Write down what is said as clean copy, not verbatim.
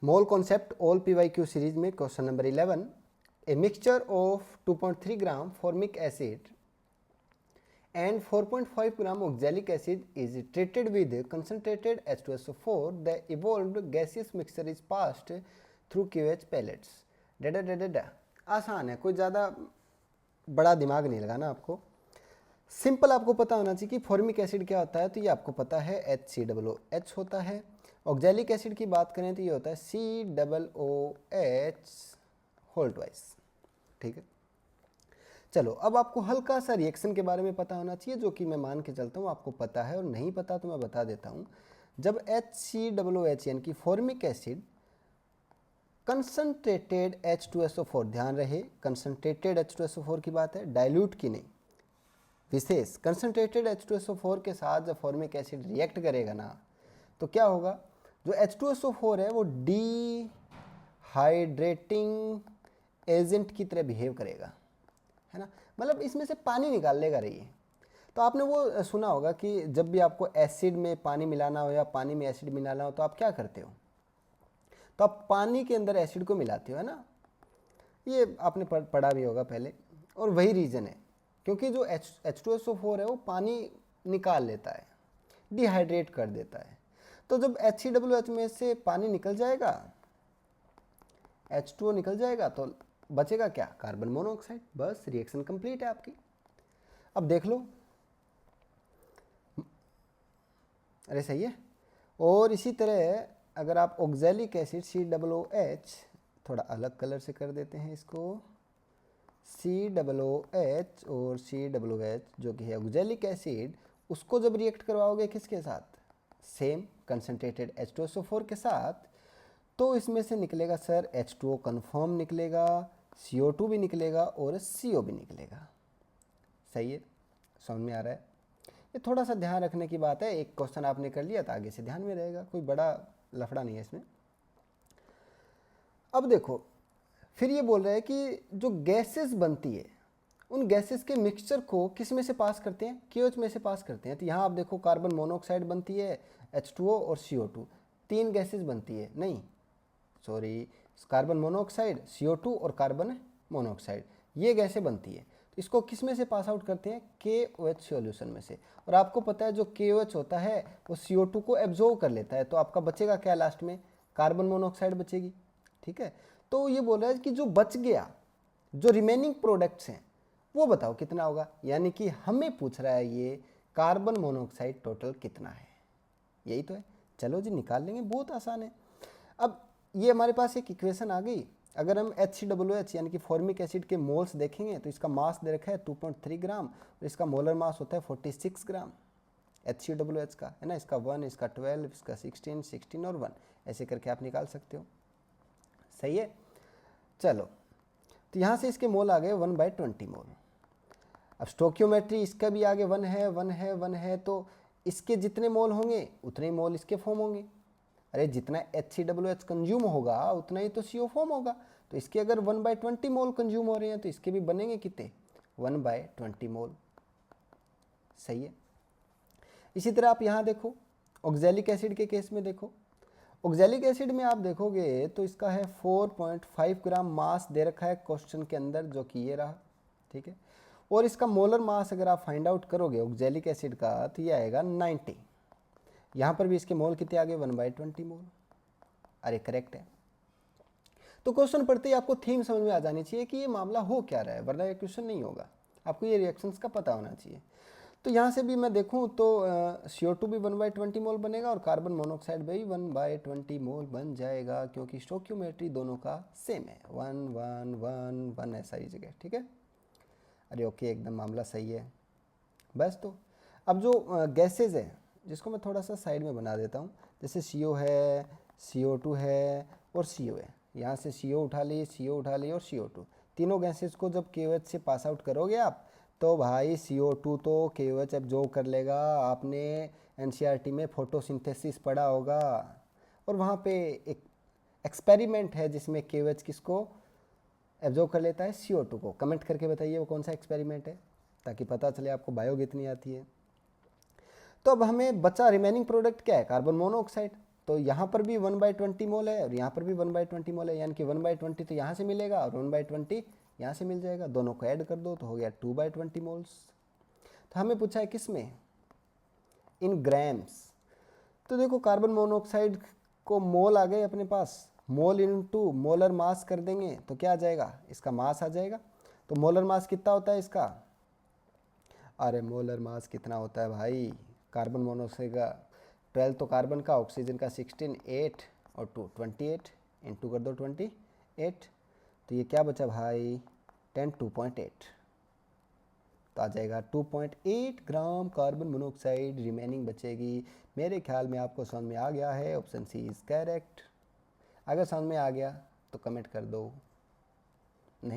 मोल concept all PYQ series में question number 11, a mixture of 2.3 gram formic acid and 4.5 gram oxalic acid is treated with concentrated H2SO4, the evolved gaseous mixture is passed through QH pellets. डा आसान है, कोई ज़्यादा बड़ा दिमाग नहीं लगाना आपको, सिंपल आपको पता होना चाहिए कि फॉर्मिक एसिड क्या होता है। तो ये आपको पता है HCOOH होता है। ऑक्जेलिक एसिड की बात करें तो ये होता है COOH होल ट्वाइस। ठीक है, चलो अब आपको हल्का सा रिएक्शन के बारे में पता होना चाहिए, जो कि मैं मान के चलता हूँ आपको पता है, और नहीं पता तो मैं बता देता हूँ। जब HCOOH यानी कि फॉर्मिक एसिड कंसनट्रेटेड H2SO4, ध्यान रहे कंसनट्रेटेड H2SO4 की बात है, डाइल्यूट की नहीं, विशेष कंसनट्रेटेड H2SO4 के साथ जब फॉर्मिक एसिड रिएक्ट करेगा ना, तो क्या होगा, जो H2SO4 है वो डिहाइड्रेटिंग एजेंट की तरह बिहेव करेगा, है ना, मतलब इसमें से पानी निकाल लेगा। रही तो आपने वो सुना होगा कि जब भी आपको एसिड में पानी मिलाना हो या पानी में एसिड मिलाना हो तो आप क्या करते हो, तो आप पानी के अंदर एसिड को मिलाते हो, है ना, ये आपने पढ़ा भी होगा पहले। और वही रीज़न है, क्योंकि जो H2SO4 है वो पानी निकाल लेता है, डिहाइड्रेट कर देता है। तो जब HCOOH में से पानी निकल जाएगा, H2O निकल जाएगा, तो बचेगा क्या, कार्बन मोनोऑक्साइड। बस रिएक्शन कंप्लीट है आपकी। अब देख लो, अरे सही है। और इसी तरह अगर आप ऑक्जेलिक एसिड COOH, थोड़ा अलग कलर से कर देते हैं इसको, COOH और COOH जो कि है ऑक्जेलिक एसिड, उसको जब रिएक्ट करवाओगे किसके साथ, सेम कंसनट्रेटेड H2SO4 के साथ, तो इसमें से निकलेगा सर H2O कन्फर्म निकलेगा, CO2 भी निकलेगा और CO भी निकलेगा। सही है, समझ में आ रहा है। ये थोड़ा सा ध्यान रखने की बात है, एक क्वेश्चन आपने कर लिया तो आगे से ध्यान में रहेगा, कोई बड़ा लफड़ा नहीं है इसमें। अब देखो, फिर ये बोल रहा है कि जो गैसेस बनती है उन गैसेस के मिक्सचर को किस में से पास करते हैं, QH में से पास करते हैं। तो यहाँ आप देखो कार्बन मोनोऑक्साइड बनती है, H2O और CO2, तीन गैसेस बनती है, नहीं सॉरी, कार्बन मोनोऑक्साइड, CO2 और कार्बन मोनोऑक्साइड, ये गैसें बनती है। तो इसको किस में से पास आउट करते हैं, KOH सॉल्यूशन में से। और आपको पता है जो KOH होता है वो CO2 को एब्जॉर्ब कर लेता है, तो आपका बचेगा क्या लास्ट में, कार्बन मोनोऑक्साइड बचेगी। ठीक है, तो ये बोल रहा है कि जो बच गया, जो रिमेनिंग प्रोडक्ट्स हैं वो बताओ कितना होगा, यानी कि हमें पूछ रहा है ये कार्बन मोनोऑक्साइड टोटल कितना है, यही तो है। चलो जी निकाल लेंगे, बहुत आसान है। अब ये हमारे पास एक इक्वेशन आ गई। अगर हम HCOOH यानी कि फॉर्मिक एसिड के मोल्स देखेंगे तो इसका मास दे रखा है 2.3 ग्राम और इसका मोलर मास होता है 46 ग्राम HCOOH का, है ना, इसका 1, इसका 12, इसका 16, 16 और 1, ऐसे करके आप निकाल सकते हो। सही है, चलो तो यहाँ से इसके मोल आ गए 1/20 मोल। अब स्टोक्योमेट्री इसका भी आगे 1 है, 1 है, 1 है, तो इसके जितने मोल होंगे उतने ही मोल इसके फॉर्म होंगे। अरे जितना HCOOH कंज्यूम होगा उतना ही तो CO फॉर्म होगा, तो इसके अगर 1/20 मोल कंज्यूम हो रहे हैं तो इसके भी बनेंगे कितने, 1/20 मोल। सही है। इसी तरह आप यहाँ देखो ऑक्जेलिक एसिड के केस में, देखो ऑक्जेलिक एसिड में आप देखोगे तो इसका है 4.5 ग्राम मास दे रखा है क्वेश्चन के अंदर, जो कि ये रहा। ठीक है, और इसका मोलर मास अगर आप फाइंड आउट करोगे ऑक्जेलिक एसिड का तो ये आएगा 90। यहाँ पर भी इसके मोल कितने आ गए, 1/20 मोल। अरे करेक्ट है। तो क्वेश्चन पढ़ते ही आपको थीम समझ में आ जानी चाहिए कि ये मामला हो क्या रहा है, वरना ये क्वेश्चन नहीं होगा। आपको ये रिएक्शंस का पता होना चाहिए। तो यहाँ से भी मैं देखूँ तो CO2 भी 1/20 मोल बनेगा और कार्बन मोनोऑक्साइड भी 1/20 मोल बन जाएगा, क्योंकि स्टोक्योमेट्री दोनों का सेम है, 1 1 1 1 है सारी जगह। ठीक है, अरे ओके, एकदम मामला सही है। बस तो अब जो गैसेज है जिसको मैं थोड़ा सा साइड में बना देता हूँ, जैसे CO है, CO2 है और CO है। यहाँ से CO उठा ली, CO उठा ली और CO2, तीनों गैसेज को जब KOH से पास आउट करोगे आप, तो भाई CO2 तो KOH एब्जॉर्ब कर लेगा। आपने NCERT में फोटोसिंथेसिस पढ़ा होगा, और वहाँ पे एक एक्सपेरिमेंट है जिसमें KOH किसको एब्जॉर्ब कर लेता है, CO2 को। कमेंट करके बताइए वो कौन सा एक्सपेरिमेंट है, ताकि पता चले आपको बायो कितनी आती है। तो अब हमें बचा रिमेनिंग प्रोडक्ट क्या है, कार्बन मोनोऑक्साइड। तो यहाँ पर भी 1/20 मोल है और यहाँ पर भी 1/20 मोल है, यानी कि 1/20 तो यहाँ से मिलेगा और 1/20 यहाँ से मिल जाएगा, दोनों को ऐड कर दो तो हो गया 2/20 मोल्स। तो हमें पूछा है किस में, इन ग्राम्स। तो देखो कार्बन मोनोऑक्साइड को मोल आ गए अपने पास, मोल इनटू मोलर मास कर देंगे तो क्या आ जाएगा, इसका मास आ जाएगा। तो मोलर मास कितना होता है इसका, अरे मोलर मास कितना होता है भाई, कार्बन मोनोऑक्साइड का 12 तो कार्बन का, ऑक्सीजन का 16, 8 और 2 28, इंटू कर दो 28, तो ये क्या बचा भाई 10 2.8, तो आ जाएगा 2.8 ग्राम कार्बन मोनोऑक्साइड रिमेनिंग बचेगी। मेरे ख्याल में आपको समझ में आ गया है, ऑप्शन सी इज़ करेक्ट। अगर समझ में आ गया तो कमेंट कर दो।